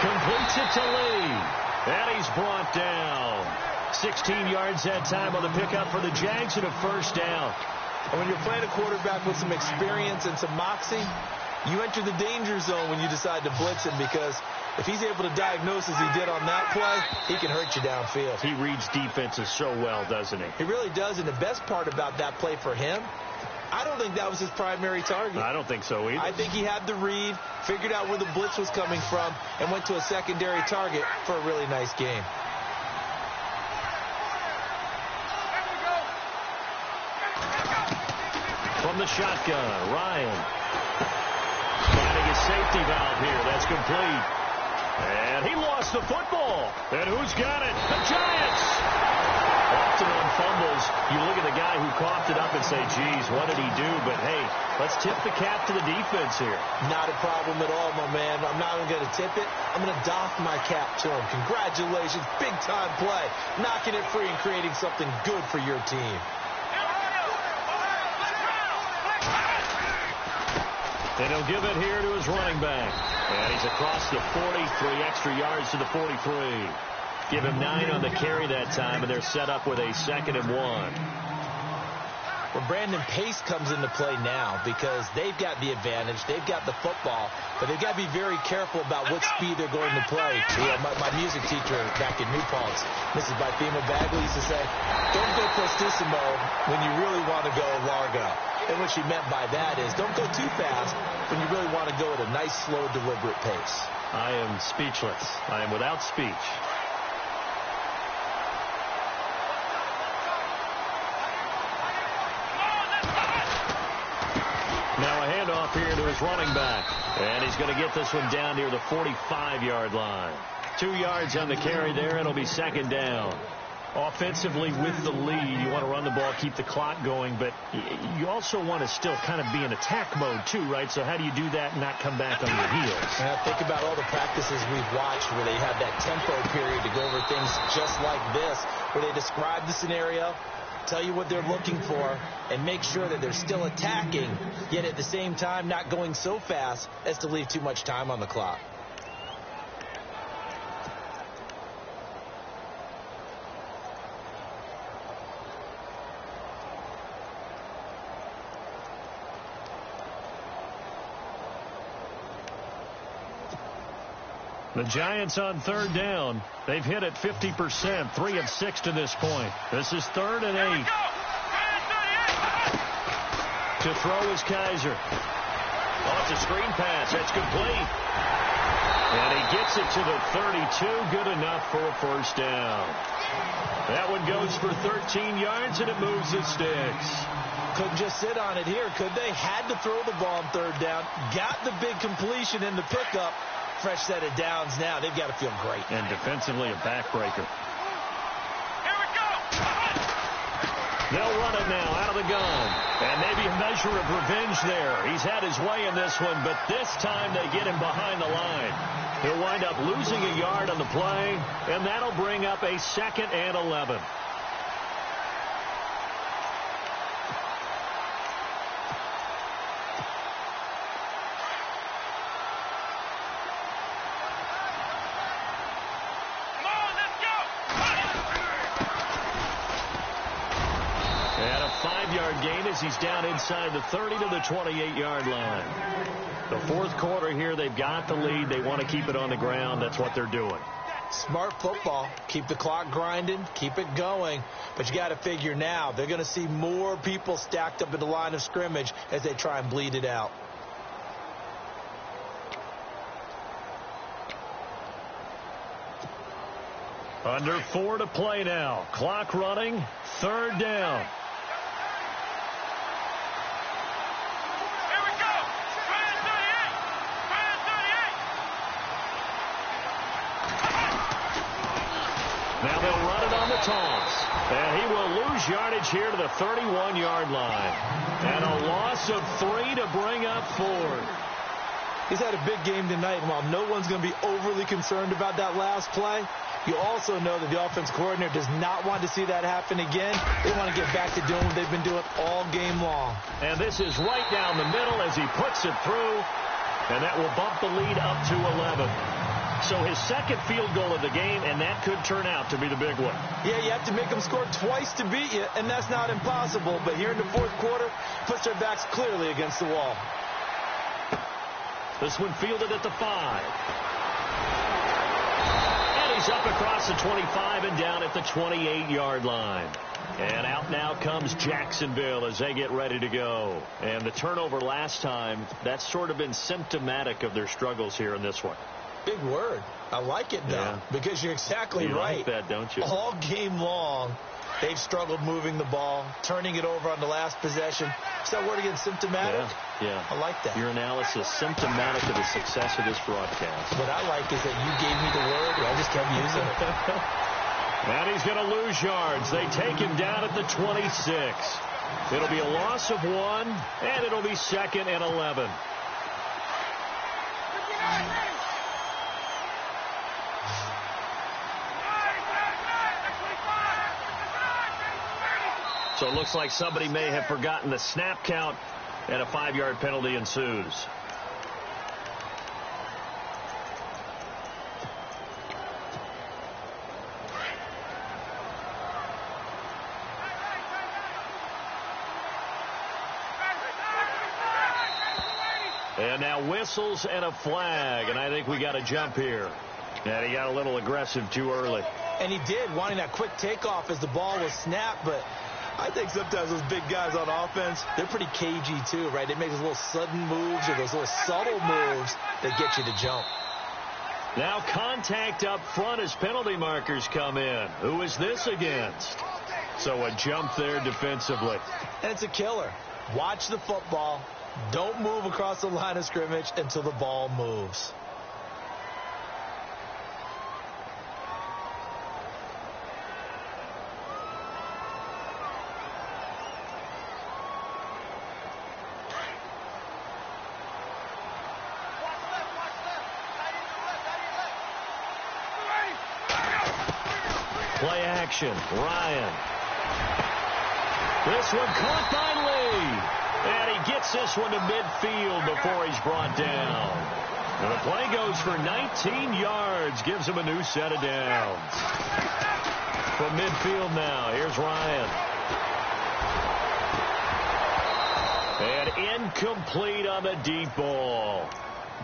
Completes it to Lee. And he's brought down. 16 yards that time on the pickup for the Jags and a first down. And when you're playing a quarterback with some experience and some moxie, you enter the danger zone when you decide to blitz him, because if he's able to diagnose as he did on that play, he can hurt you downfield. He reads defenses so well, doesn't he? He really does, and the best part about that play for him, I don't think that was his primary target. I don't think so either. I think he had the read, figured out where the blitz was coming from, and went to a secondary target for a really nice game. From the shotgun, Ryan. Finding a safety valve here. That's complete. And he lost the football. And who's got it? The Giants! Often on fumbles, you look at the guy who coughed it up and say, geez, what did he do? But, hey, let's tip the cap to the defense here. Not a problem at all, my man. I'm not even going to tip it. I'm going to doff my cap to him. Congratulations. Big-time play. Knocking it free and creating something good for your team. And he'll give it here to his running back. And he's across the 40, 3 extra yards to the 43. Give him 9 on the carry that time, and they're set up with a 2nd and 1. Well, Brandon, pace comes into play now because they've got the advantage. They've got the football, but they've got to be very careful about what speed they're going to play. My music teacher back in New Paltz, Mrs. Bythema Bagley, used to say, don't go prestissimo when you really want to go largo. And what she meant by that is don't go too fast when you really want to go at a nice, slow, deliberate pace. I am speechless. I am without speech. Now a handoff here to his running back. And he's going to get this one down near the 45-yard line. 2 yards on the carry there. It'll be 2nd down. Offensively with the lead, you want to run the ball, keep the clock going, but you also want to still kind of be in attack mode too, right? So how do you do that and not come back on your heels? Yeah, think about all the practices we've watched where they have that tempo period to go over things just like this, where they describe the scenario, tell you what they're looking for, and make sure that they're still attacking, yet at the same time not going so fast as to leave too much time on the clock. The Giants on 3rd down. They've hit it 50%, 3 of 6 to this point. This is 3rd and 8. To throw is Kaiser. Oh, it's a screen pass. That's complete. And he gets it to the 32. Good enough for a first down. That one goes for 13 yards, and it moves the sticks. Couldn't just sit on it here, could they? Had to throw the ball on 3rd down. Got the big completion in the pickup. Fresh set of downs now. They've got to feel great. And defensively a backbreaker. Here we go. They'll run it now out of the gun. And maybe a measure of revenge there. He's had his way in this one, but this time they get him behind the line. He'll wind up losing a yard on the play, and that'll bring up a 2nd and 11. And a 5-yard gain as he's down inside the 30 to the 28-yard line. The 4th quarter here, they've got the lead. They want to keep it on the ground. That's what they're doing. Smart football. Keep the clock grinding. Keep it going. But you got to figure now, they're going to see more people stacked up at the line of scrimmage as they try and bleed it out. Under 4 to play now. Clock running. 3rd down. Now they'll run it on the toss. And he will lose yardage here to the 31-yard line. And a loss of 3 to bring up 4. He's had a big game tonight, and while no one's going to be overly concerned about that last play, you also know that the offense coordinator does not want to see that happen again. They want to get back to doing what they've been doing all game long. And this is right down the middle as he puts it through. And that will bump the lead up to 11. So his 2nd field goal of the game, and that could turn out to be the big one. Yeah, you have to make them score twice to beat you, and that's not impossible. But here in the 4th quarter, puts their backs clearly against the wall. This one fielded at the 5. And he's up across the 25 and down at the 28-yard line. And out now comes Jacksonville as they get ready to go. And the turnover last time, that's sort of been symptomatic of their struggles here in this one. Big word. I like it, though, because you're exactly right. You like that, don't you? All game long, they've struggled moving the ball, turning it over on the last possession. Is that word again, symptomatic? Yeah. I like that. Your analysis, symptomatic of the success of this broadcast. What I like is that you gave me the word, and I just kept using it. And he's going to lose yards. They take him down at the 26. It'll be a loss of 1, and it'll be 2nd and 11. So it looks like somebody may have forgotten the snap count, and a 5-yard penalty ensues. And now whistles and a flag, and I think we got a jump here. And he got a little aggressive too early. And he did, wanting that quick takeoff as the ball was snapped, but I think sometimes those big guys on offense, they're pretty cagey too, right? They make those little sudden moves or those little subtle moves that get you to jump. Now contact up front as penalty markers come in. Who is this against? So a jump there defensively. And it's a killer. Watch the football. Don't move across the line of scrimmage until the ball moves. Play action. Ryan. This one caught by Lee. And he gets this one to midfield before he's brought down. And the play goes for 19 yards. Gives him a new set of downs. From midfield now, here's Ryan. And incomplete on the deep ball.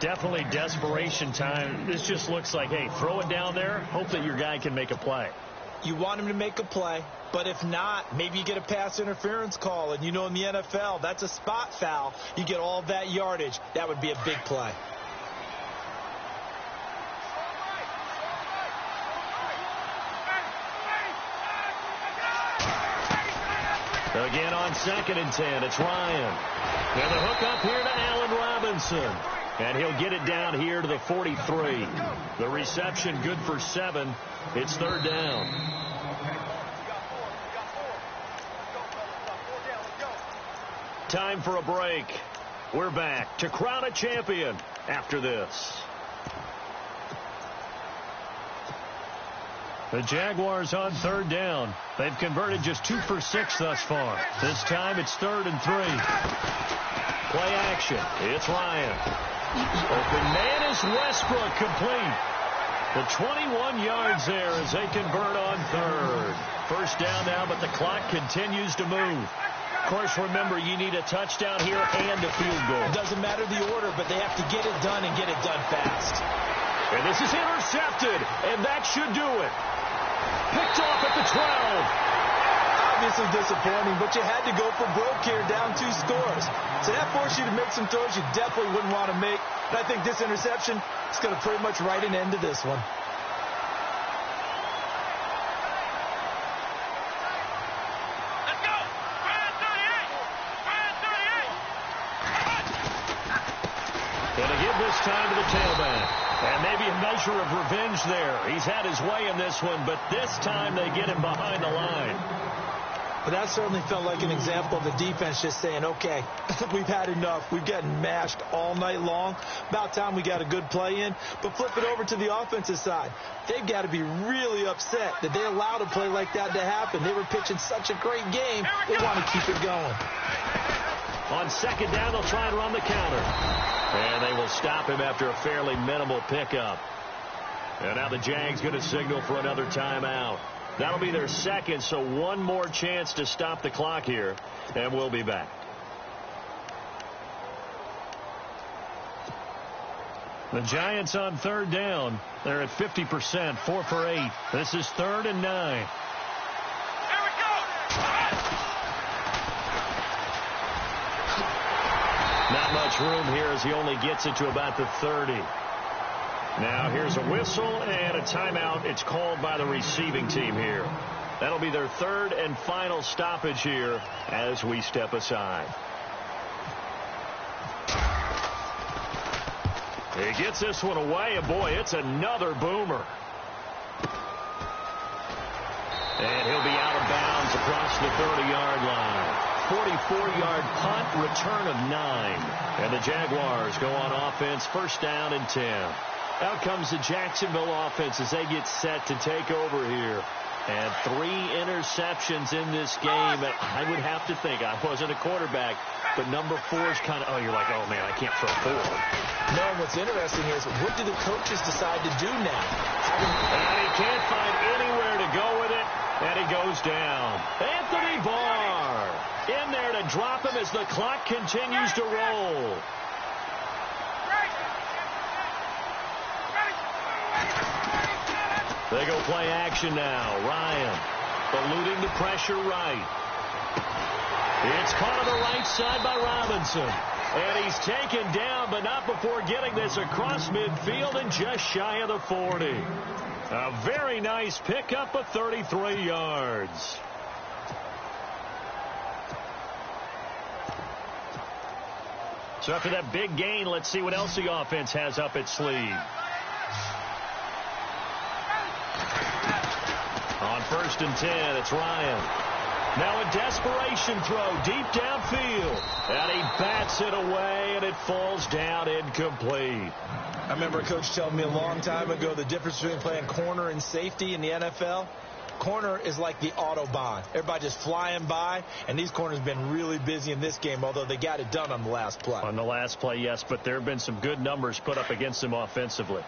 Definitely desperation time. This just looks like, hey, throw it down there. Hope that your guy can make a play. You want him to make a play, but if not, maybe you get a pass interference call. And you know in the NFL, that's a spot foul. You get all that yardage. That would be a big play. Again on 2nd and 10, it's Ryan. And the hook up here to Allen Robinson. And he'll get it down here to the 43. The reception good for 7. It's 3rd down. Time for a break. We're back to crown a champion after this. The Jaguars on third down. They've converted just 2 for 6 thus far. This time it's 3rd and 3. Play action. It's Ryan. Open man is Westbrook, complete. The 21 yards there as they convert on 3rd. First down now, but the clock continues to move. Of course, remember, you need a touchdown here and a field goal. It doesn't matter the order, but they have to get it done and get it done fast. And this is intercepted, and that should do it. Picked off at the 12. Obviously disappointing, but you had to go for broke here, down 2 scores. So that forced you to make some throws you definitely wouldn't want to make. And I think this interception is going to pretty much write an end to this one. Let's go. Ryan 38. Ryan 38. Going to give this time to the tailback. And maybe a measure of revenge there. He's had his way in this one, but this time they get him behind the line. But that certainly felt like an example of the defense just saying, okay, we've had enough. We've gotten mashed all night long. About time we got a good play in. But flip it over to the offensive side. They've got to be really upset that they allowed a play like that to happen. They were pitching such a great game. They want to keep it going. On second down, they'll try and run the counter. And they will stop him after a fairly minimal pickup. And now the Jags going to signal for another timeout. That'll be their second, so one more chance to stop the clock here, and we'll be back. The Giants on third down. They're at 50%, 4 for 8. This is 3rd and 9. Here we go. Not much room here as he only gets it to about the 30. Now here's a whistle and a timeout. It's called by the receiving team here. That'll be their 3rd and final stoppage here as we step aside. He gets this one away, and boy, it's another boomer. And he'll be out of bounds across the 30-yard line. 44-yard punt, return of 9. And the Jaguars go on offense, first down and 10. Out comes the Jacksonville offense as they get set to take over here. And 3 interceptions in this game. I would have to think, I wasn't a quarterback, but number 4 is kind of, you're like, oh, man, I can't throw 4. No, what's interesting is, what do the coaches decide to do now? And he can't find anywhere to go with it, and he goes down. Anthony Barr in there to drop him as the clock continues to roll. They go play action now. Ryan eluding the pressure right. It's caught on the right side by Robinson. And he's taken down, but not before getting this across midfield and just shy of the 40. A very nice pickup of 33 yards. So after that big gain, let's see what else the offense has up its sleeve. On 1st and 10, it's Ryan. Now a desperation throw deep downfield. And he bats it away, and it falls down incomplete. I remember a coach telling me a long time ago the difference between playing corner and safety in the NFL. Corner is like the Autobahn. Everybody just flying by, and these corners have been really busy in this game, although they got it done on the last play. On the last play, yes, but there have been some good numbers put up against them offensively.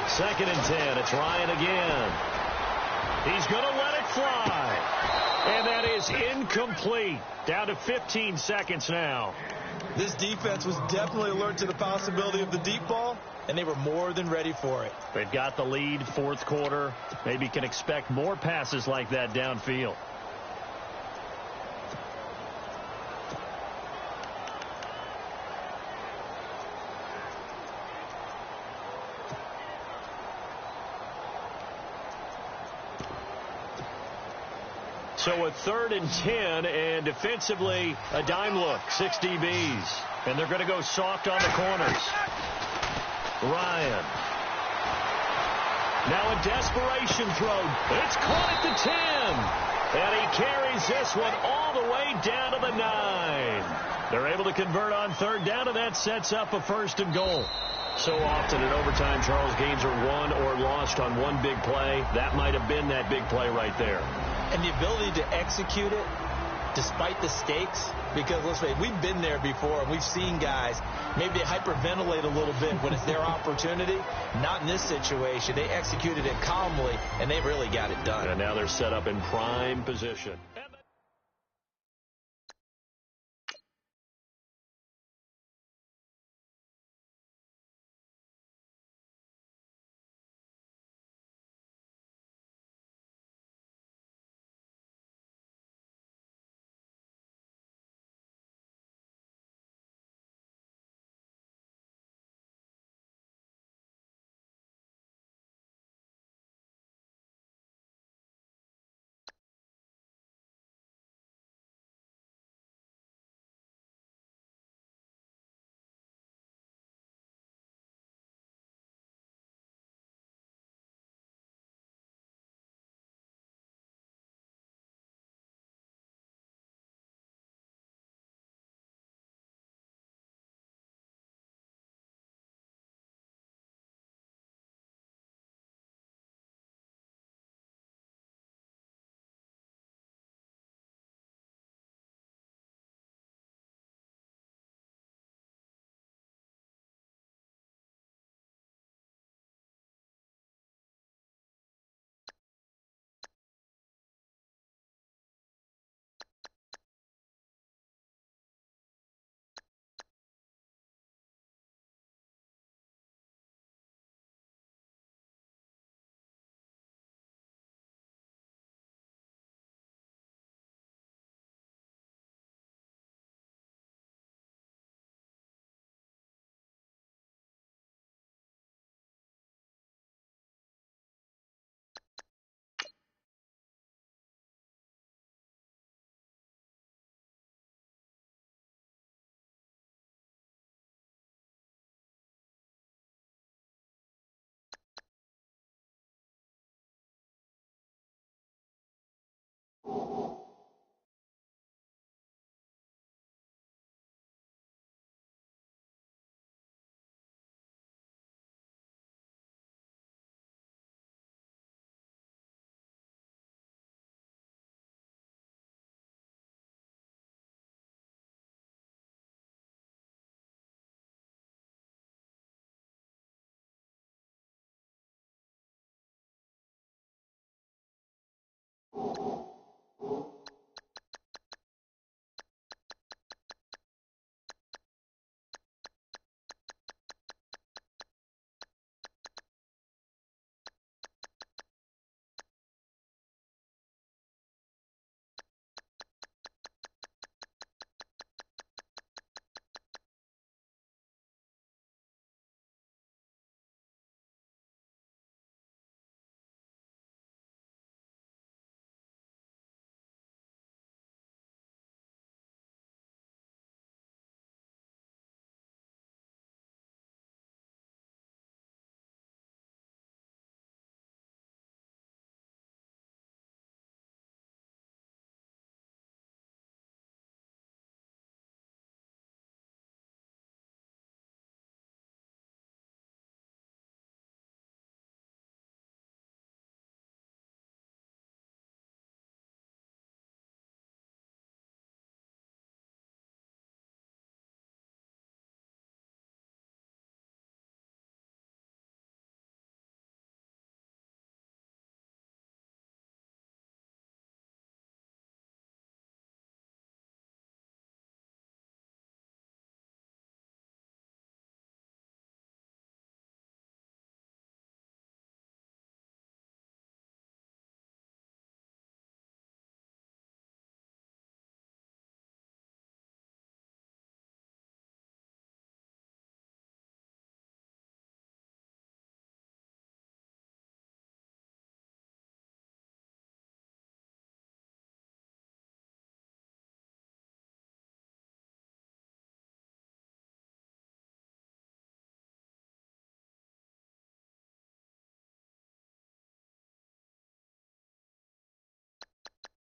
Second and 10, it's Ryan again. He's going to let it fly. And that is incomplete. Down to 15 seconds now. This defense was definitely alert to the possibility of the deep ball, and they were more than ready for it. They've got the lead, 4th quarter. Maybe can expect more passes like that downfield. So a 3rd and 10, and defensively, a dime look, 6 DBs. And they're going to go soft on the corners. Ryan. Now a desperation throw. It's caught at the 10. And he carries this one all the way down to the 9. They're able to convert on third down, and that sets up a 1st and goal. So often in overtime, Charles, games are won or lost on one big play. That might have been that big play right there. And the ability to execute it despite the stakes, because let's face it, we've been there before, and we've seen guys, maybe they hyperventilate a little bit when it's their opportunity. Not in this situation. They executed it calmly, and they really got it done. And now they're set up in prime position.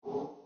you